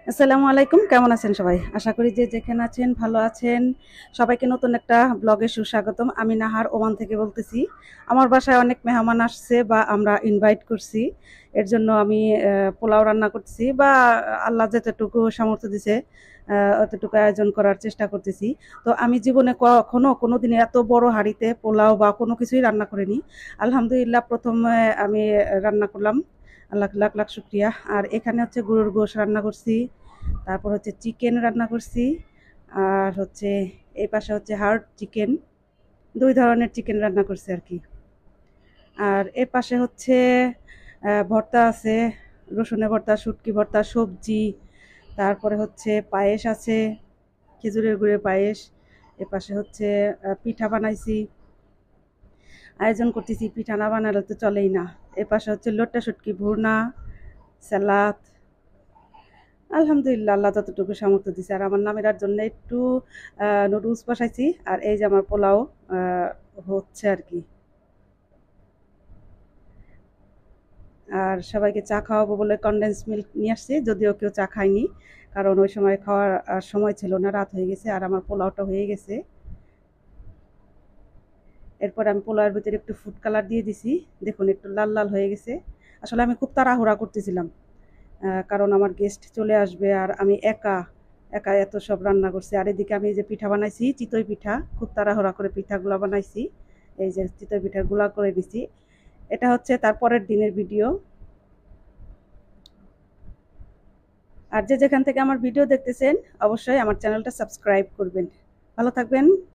আসসালামু আলাইকুম, কেমন আছেন সবাই? আশা করি যে যেখানে আছেন ভালো আছেন। সবাইকে নতুন একটা ব্লগে সুস্বাগতম। আমি নাহার, ওমান থেকে বলতেছি। আমার বাসায় অনেক মেহমান আসছে বা আমরা ইনভাইট করছি। এর জন্য আমি পোলাও রান্না করতেছি বা আল্লাহ যতটুকু সামর্থ্য দিছে অতটুকু আয়োজন করার চেষ্টা করতেছি। তো আমি জীবনে কখনো কোনোদিন এত বড় হাঁড়িতে পোলাও বা কোনো কিছুই রান্না করিনি। আলহামদুলিল্লাহ প্রথম আমি রান্না করলাম। লাখ লাখ লাখ শুক্রিয়া। আর এখানে হচ্ছে গরুর গোশ রান্না করছি, তারপর হচ্ছে চিকেন রান্না করছি, আর হচ্ছে এই পাশে হচ্ছে হার্ড চিকেন। দুই ধরনের চিকেন রান্না করছি আর কি। আর এ পাশে হচ্ছে ভর্তা আছে, রসুনের ভর্তা, শুটকি ভর্তা, সবজি, তারপরে হচ্ছে পায়েস আছে, খেজুরের গুড়ের পায়েস। এ পাশে হচ্ছে পিঠা বানাইছি, আয়োজন করতেছি। পিঠা না বানালে তো চলেই না। এ পাশে হচ্ছে লোট্টা শুটকি ভুনা, স্যালাদ। আলহামদুলিল্লাহ আল্লাহ যতটুকু সামর্থ্য দিছে। আর আমার নামেরার জন্য একটু নুডলস বসাইছি। আর এই যে আমার পোলাও আহ, হচ্ছে আর কি। আর সবাইকে চা খাওয়াবো বলে কনডেন্স মিল্ক নিয়ে আসছি, যদিও কেউ চা খায়নি, কারণ ওই সময় খাওয়ার সময় ছিল না, রাত হয়ে গেছে। আর আমার পোলাওটা হয়ে গেছে। এরপর আমি পোলাওয়ের ভিতরে একটু ফুড কালার দিয়ে দিছি। দেখুন একটু লাল লাল হয়ে গেছে। আসলে আমি খুব তাড়াহুড়া করতেছিলাম, কারণ আমার গেস্ট চলে আসবে আর আমি একা একা এত সব রান্না করছি। আর এদিকে আমি এই যে পিঠা বানাইছি, চিতই পিঠা, খুব তাড়াহুড়া করে পিঠাগুলো বানাইছি। এই যে চিতই পিঠার গুলা করে দিছি। এটা হচ্ছে তার পরের দিনের ভিডিও। আর যে যেখান থেকে আমার ভিডিও দেখতেছেন, অবশ্যই আমার চ্যানেলটা সাবস্ক্রাইব করবেন। ভালো থাকবেন।